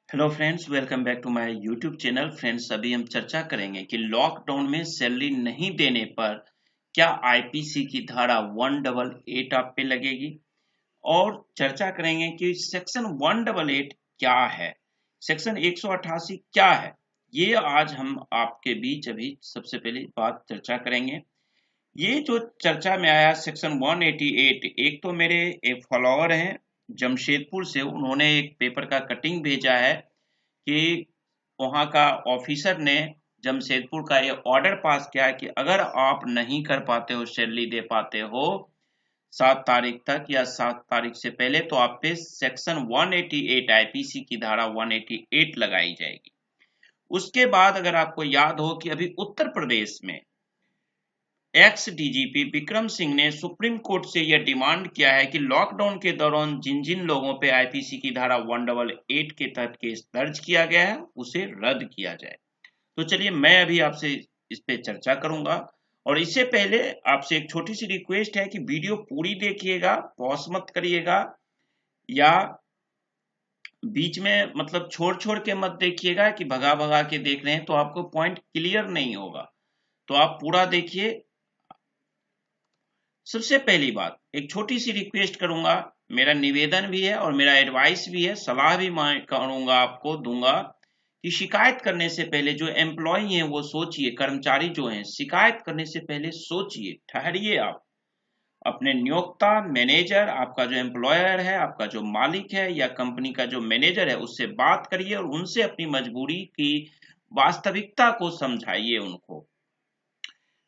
Hello friends, welcome back to my YouTube channel. Friends, अभी हम चर्चा करेंगे कि लॉकडाउन में सैलरी नहीं देने पर क्या आईपीसी की धारा 188 आप पे लगेगी। और चर्चा करेंगे कि सेक्शन 188 क्या है, सेक्शन 188 क्या है। ये आज हम आपके बीच अभी सबसे पहले बात चर्चा करेंगे। ये जो चर्चा में आया सेक्शन 188, एक तो मेरे एक फॉलोअर हैं जमशेदपुर से, उन्होंने एक पेपर का कटिंग भेजा है कि वहां का ऑफिसर ने जमशेदपुर का ये ऑर्डर पास किया है कि अगर आप नहीं कर पाते हो, सैलरी दे पाते हो 7 तारीख तक या 7 तारीख से पहले, तो आप पे सेक्शन 188 आईपीसी की धारा 188 लगाई जाएगी। उसके बाद अगर आपको याद हो कि अभी उत्तर प्रदेश में एक्स डीजीपी विक्रम सिंह ने सुप्रीम कोर्ट से यह डिमांड किया है कि लॉकडाउन के दौरान जिन जिन लोगों पे आईपीसी की धारा 188 के तहत केस दर्ज किया गया है उसे रद्द किया जाए। तो चलिए, मैं अभी आपसे इस पे चर्चा करूंगा। और इससे पहले आपसे एक छोटी सी रिक्वेस्ट है कि वीडियो पूरी देखिएगा, पॉज मत करिएगा या बीच में मतलब छोड़ छोड़ के मत देखिएगा कि भगा भगा के देख रहे हैं तो आपको पॉइंट क्लियर नहीं होगा। तो आप पूरा देखिए। सबसे पहली बात, एक छोटी सी रिक्वेस्ट करूंगा, मेरा निवेदन भी है और मेरा एडवाइस भी है, सलाह भी मैं करूंगा, आपको दूंगा कि शिकायत करने से पहले जो एम्प्लॉय हैं वो सोचिए, कर्मचारी जो हैं शिकायत करने से पहले सोचिए, ठहरिए। आप अपने नियोक्ता, मैनेजर, आपका जो एम्प्लॉयर है, आपका जो मालिक है या कंपनी का जो मैनेजर है, उससे बात करिए और उनसे अपनी मजबूरी की वास्तविकता को समझाइए। उनको,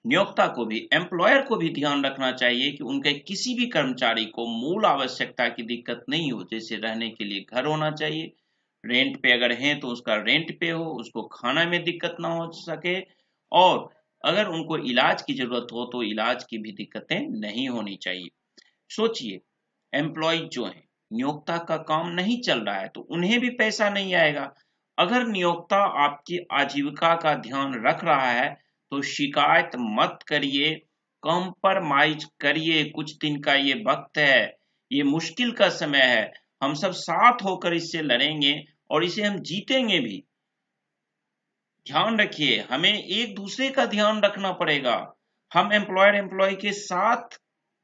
नियोक्ता को भी, एम्प्लॉयर को भी ध्यान रखना चाहिए कि उनके किसी भी कर्मचारी को मूल आवश्यकता की दिक्कत नहीं हो। जैसे रहने के लिए घर होना चाहिए, रेंट पे अगर हैं तो उसका रेंट पे हो, उसको खाना में दिक्कत ना हो सके, और अगर उनको इलाज की जरूरत हो तो इलाज की भी दिक्कतें नहीं होनी चाहिए। सोचिए, एम्प्लॉय जो है, नियोक्ता का काम नहीं चल रहा है तो उन्हें भी पैसा नहीं आएगा। अगर नियोक्ता आपकी आजीविका का ध्यान रख रहा है तो शिकायत मत करिए, कॉम्प्रोमाइज करिए। कुछ दिन का ये वक्त है, ये मुश्किल का समय है, हम सब साथ होकर इससे लड़ेंगे और इसे हम जीतेंगे भी। ध्यान रखिए, हमें एक दूसरे का ध्यान रखना पड़ेगा। हम एम्प्लॉयर एम्प्लॉय के साथ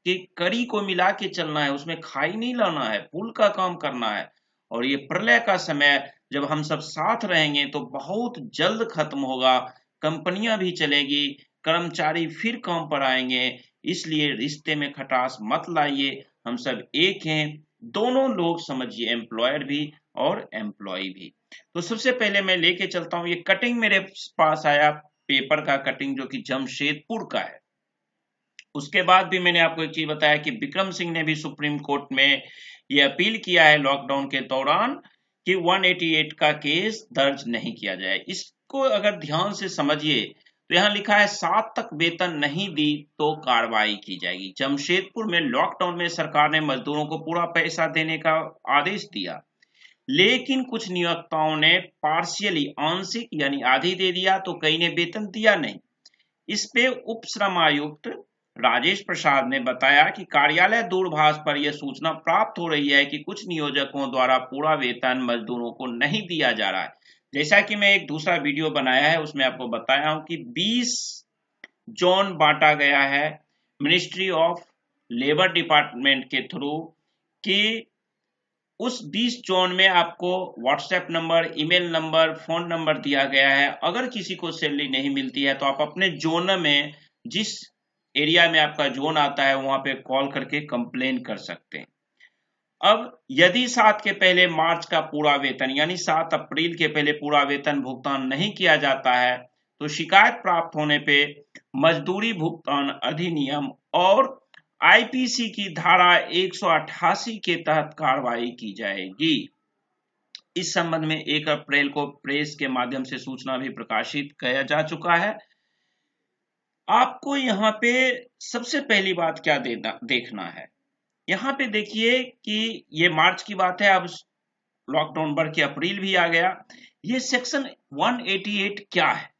के कड़ी को मिला के चलना है, उसमें खाई नहीं लाना है, पुल का काम करना है। और ये प्रलय का समय जब हम सब साथ रहेंगे तो बहुत जल्द खत्म होगा, कंपनियां भी चलेगी, कर्मचारी फिर काम पर आएंगे। इसलिए रिश्ते में खटास मत लाइए, हम सब एक हैं। दोनों लोग समझिए, एम्प्लॉयर भी और एम्प्लॉय भी। तो सबसे पहले मैं लेके चलता हूँ, ये कटिंग मेरे पास आया, पेपर का कटिंग जो कि जमशेदपुर का है। उसके बाद भी मैंने आपको एक चीज बताया कि विक्रम सिंह ने भी सुप्रीम कोर्ट में ये अपील किया है लॉकडाउन के दौरान कि 188 का केस दर्ज नहीं किया जाए। इसको अगर ध्यान से समझिए तो यहाँ लिखा है 7 तक वेतन नहीं दी तो कार्रवाई की जाएगी। जमशेदपुर में लॉकडाउन में सरकार ने मजदूरों को पूरा पैसा देने का आदेश दिया, लेकिन कुछ नियोक्ताओं ने पार्शियली, आंशिक यानी आधी दे दिया, तो कई ने वेतन दिया नहीं। इस पे उप श्रम आयुक्त राजेश प्रसाद ने बताया कि कार्यालय दूरभाष पर यह सूचना प्राप्त हो रही है कि कुछ नियोजकों द्वारा पूरा वेतन मजदूरों को नहीं दिया जा रहा है। जैसा कि मैं एक दूसरा वीडियो बनाया है उसमें आपको बताया हूं कि 20 जोन बांटा गया है मिनिस्ट्री ऑफ लेबर डिपार्टमेंट के थ्रू, कि उस 20 जोन में आपको WhatsApp number, email number, phone number दिया गया है। अगर किसी को सैलरी नहीं मिलती है तो आप अपने जोन में, जिस एरिया में आपका जोन आता है, वहां पे कॉल करके कंप्लेन कर सकते हैं। अब यदि 7 के पहले मार्च का पूरा वेतन यानी 7 अप्रैल के पहले पूरा वेतन भुगतान नहीं किया जाता है तो शिकायत प्राप्त होने पे मजदूरी भुगतान अधिनियम और आईपीसी की धारा 188 के तहत कार्रवाई की जाएगी। इस संबंध में 1 अप्रैल को प्रेस के माध्यम से सूचना भी प्रकाशित किया जा चुका है। आपको यहाँ पे सबसे पहली बात क्या देखना है, यहाँ पे देखिए कि ये मार्च की बात है, अब लॉकडाउन बढ़ के अप्रैल भी आ गया। ये सेक्शन 188 क्या है,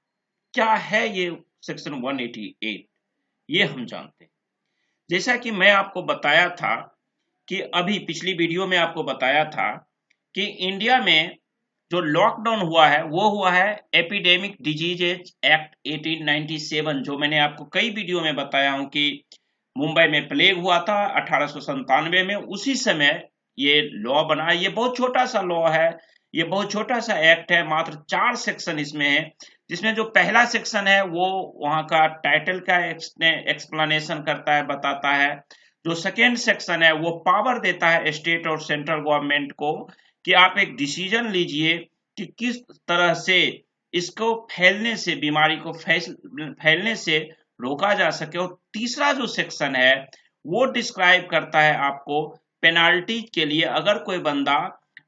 क्या है ये सेक्शन 188, ये हम जानते हैं। जैसा कि मैं आपको बताया था कि अभी पिछली वीडियो में आपको बताया था कि इंडिया में जो लॉकडाउन हुआ है वो हुआ है एपिडेमिक डिजीजेज एक्ट 1897, जो मैंने आपको कई वीडियो में बताया हूं कि मुंबई में प्लेग हुआ था 1897 में, उसी समय ये लॉ बना। ये बहुत छोटा सा लॉ है, ये बहुत छोटा सा एक्ट है, मात्र 4 सेक्शन इसमें है, जिसमें जो पहला सेक्शन है वो वहां का टाइटल का एक्सप्लेनेशन करता है, बताता है। जो सेकेंड सेक्शन है वो पावर देता है स्टेट और सेंट्रल गवर्नमेंट को कि आप एक डिसीजन लीजिए कि किस तरह से इसको फैलने से, बीमारी को फैलने से रोका जा सके। और तीसरा जो सेक्शन है वो डिस्क्राइब करता है आपको पेनाल्टी के लिए, अगर कोई बंदा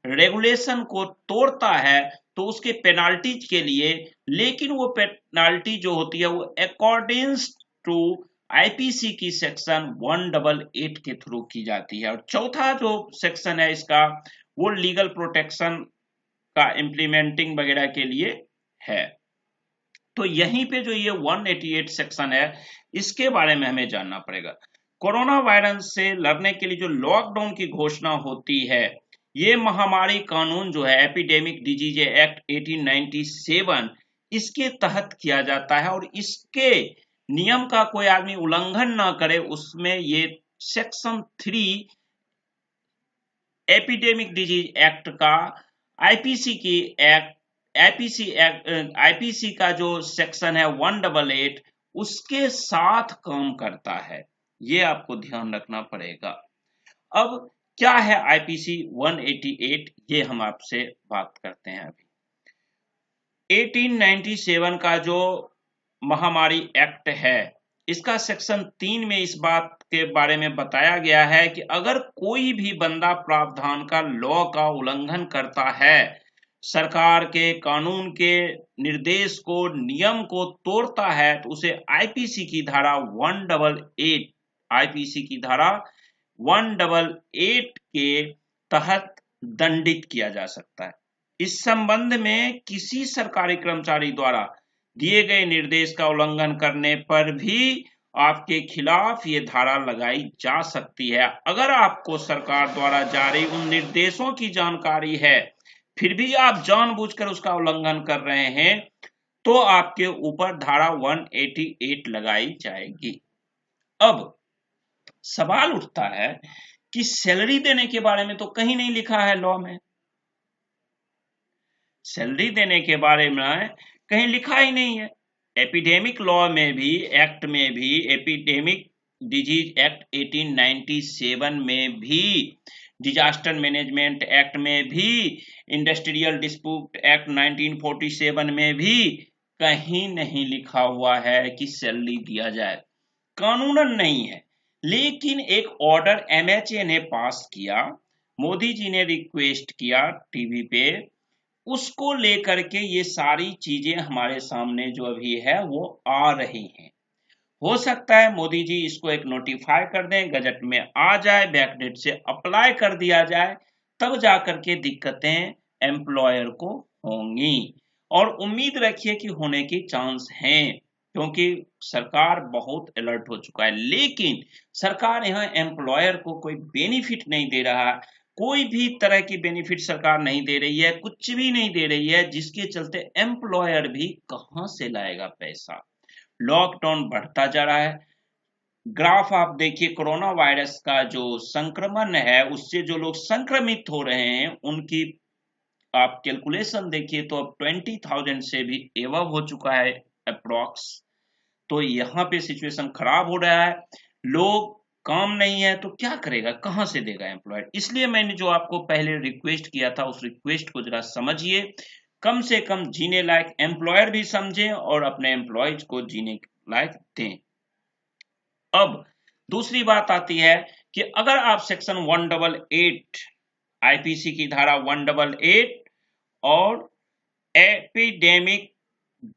रेगुलेशन को तोड़ता है तो उसके पेनाल्टीज के लिए, लेकिन वो पेनाल्टी जो होती है वो अकॉर्डिंग टू आईपीसी की सेक्शन 188 के थ्रू की जाती है। और चौथा जो सेक्शन है इसका वो लीगल प्रोटेक्शन का इम्प्लीमेंटिंग वगैरह के लिए है। तो यहीं पे जो ये 188 सेक्शन है इसके बारे में हमें जानना पड़ेगा। कोरोना वायरस से लड़ने के लिए जो लॉकडाउन की घोषणा होती है, ये महामारी कानून जो है एपिडेमिक डिजीज एक्ट 1897 इसके तहत किया जाता है, और इसके नियम का कोई आदमी उल्लंघन ना करे उसमें ये सेक्शन 3 एपिडेमिक डिजीज एक्ट का आईपीसी की एक्ट आईपीसी का जो सेक्शन है 188 उसके साथ काम करता है, ये आपको ध्यान रखना पड़ेगा। अब क्या है आईपीसी 188, ये हम आपसे बात करते हैं। अभी 1897 का जो महामारी एक्ट है इसका सेक्शन 3 में इस बात के बारे में बताया गया है कि अगर कोई भी बंदा प्रावधान का, लॉ का उल्लंघन करता है, सरकार के कानून के निर्देश को, नियम को तोड़ता है, तो उसे आईपीसी की धारा 188 आईपीसी की धारा 188 के तहत दंडित किया जा सकता है। इस संबंध में किसी सरकारी कर्मचारी द्वारा दिए गए निर्देश का उल्लंघन करने पर भी आपके खिलाफ ये धारा लगाई जा सकती है। अगर आपको सरकार द्वारा जारी उन निर्देशों की जानकारी है फिर भी आप जानबूझकर उसका उल्लंघन कर रहे हैं तो आपके ऊपर धारा 188 लगाई जाएगी। अब सवाल उठता है कि सैलरी देने के बारे में तो कहीं नहीं लिखा है लॉ में, सैलरी देने के बारे में कहीं लिखा ही नहीं है। एपिडेमिक लॉ में भी, एक्ट में भी, एपिडेमिक डिजीज एक्ट 1897 में भी, डिजास्टर मैनेजमेंट एक्ट में भी, इंडस्ट्रियल डिस्प्यूट एक्ट 1947 में भी कहीं नहीं लिखा हुआ है कि सैलरी दिया जाए, कानूनन नहीं है। लेकिन एक ऑर्डर एमएचए ने पास किया, मोदी जी ने रिक्वेस्ट किया टीवी पे, उसको लेकर के ये सारी चीजें हमारे सामने जो अभी है वो आ रही हैं। हो सकता है मोदी जी इसको एक नोटिफाई कर दें, गजट में आ जाए, बैकडेट से अप्लाई कर दिया जाए, तब जाकर के दिक्कतें एम्प्लॉयर को होंगी। और उम्मीद रखिए कि होने की चांस हैं, क्योंकि सरकार बहुत अलर्ट हो चुका है। लेकिन सरकार यहाँ एम्प्लॉयर को कोई बेनिफिट नहीं दे रहा है, कोई भी तरह की बेनिफिट सरकार नहीं दे रही है, कुछ भी नहीं दे रही है, जिसके चलते एम्प्लॉयर भी कहां से लाएगा पैसा। लॉकडाउन बढ़ता जा रहा है, ग्राफ आप देखिए, कोरोना वायरस का जो संक्रमण है उससे जो लोग संक्रमित हो रहे हैं उनकी आप कैलकुलेशन देखिए तो अब 20,000 से भी एवव हो चुका है अप्रॉक्स। तो यहाँ पे सिचुएशन खराब हो रहा है, लोग काम नहीं है तो क्या करेगा, कहां से देगा एम्प्लॉयर। इसलिए मैंने जो आपको पहले रिक्वेस्ट किया था उस रिक्वेस्ट को जरा समझिए, कम से कम जीने लायक एम्प्लॉयर भी समझें और अपने एम्प्लॉयज को जीने लायक दें। अब दूसरी बात आती है कि अगर आप सेक्शन 188 आईपीसी की धारा 188 और एपिडेमिक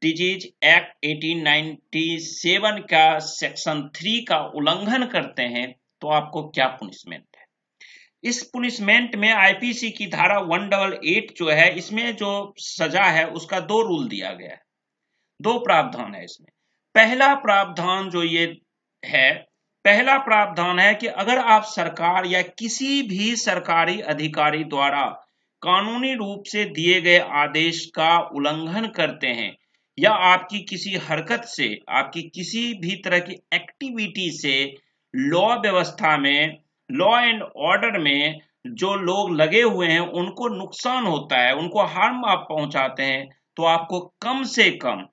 डिजीज एक्ट 1897 का सेक्शन 3 का उल्लंघन करते हैं तो आपको क्या पुनिशमेंट है। इस पुनिशमेंट में आईपीसी की धारा 188 जो है इसमें जो सजा है उसका 2 रूल दिया गया है, 2 प्रावधान है इसमें। पहला प्रावधान जो ये है, पहला प्रावधान है कि अगर आप सरकार या किसी भी सरकारी अधिकारी द्वारा कानूनी रूप से दिए गए आदेश का उल्लंघन करते हैं या आपकी किसी हरकत से, आपकी किसी भी तरह की एक्टिविटी से लॉ व्यवस्था में, लॉ एंड ऑर्डर में जो लोग लगे हुए हैं उनको नुकसान होता है, उनको हार्म आप पहुंचाते हैं, तो आपको कम से कम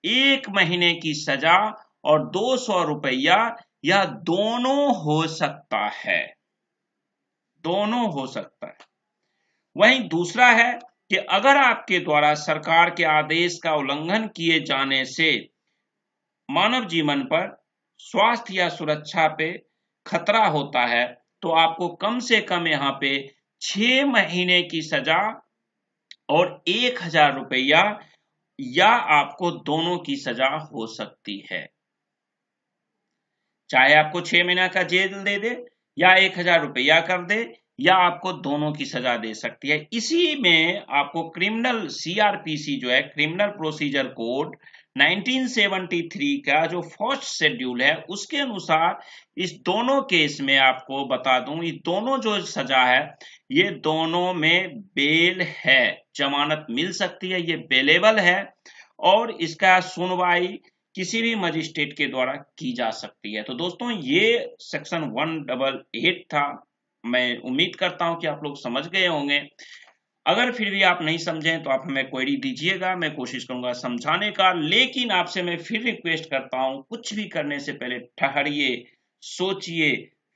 1 महीने की सजा और 200 रुपया या दोनों हो सकता है, दोनों हो सकता है। वहीं दूसरा है कि अगर आपके द्वारा सरकार के आदेश का उल्लंघन किए जाने से मानव जीवन पर, स्वास्थ्य या सुरक्षा पे खतरा होता है, तो आपको कम से कम यहाँ पे 6 महीने की सजा और 1,000 रुपया या आपको दोनों की सजा हो सकती है। चाहे आपको 6 महीना का जेल दे दे या 1,000 रुपया कर दे या आपको दोनों की सजा दे सकती है। इसी में आपको क्रिमिनल सीआरपीसी जो है, क्रिमिनल प्रोसीजर कोड 1973 का जो फर्स्ट शेड्यूल है, उसके अनुसार इस दोनों केस में आपको बता दूं, ये दोनों जो सजा है, ये दोनों में बेल है, जमानत मिल सकती है, ये बेलेबल है और इसका सुनवाई किसी भी मजिस्ट्रेट के द्वारा की जा सकती है। तो दोस्तों ये सेक्शन 188 था। मैं उम्मीद करता हूं कि आप लोग समझ गए होंगे। अगर फिर भी आप नहीं समझें तो आप हमें क्वेरी दीजिएगा, मैं कोशिश करूंगा समझाने का। लेकिन आपसे मैं फिर रिक्वेस्ट करता हूं, कुछ भी करने से पहले ठहरिए, सोचिए,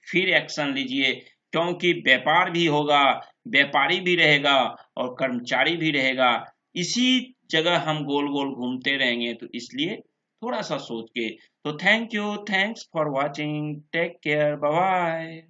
फिर एक्शन लीजिए, क्योंकि व्यापार भी होगा, व्यापारी भी रहेगा और कर्मचारी भी रहेगा। इसी जगह हम गोल गोल घूमते रहेंगे, तो इसलिए थोड़ा सा सोच के। तो thank you, thanks for watching, take care, bye bye.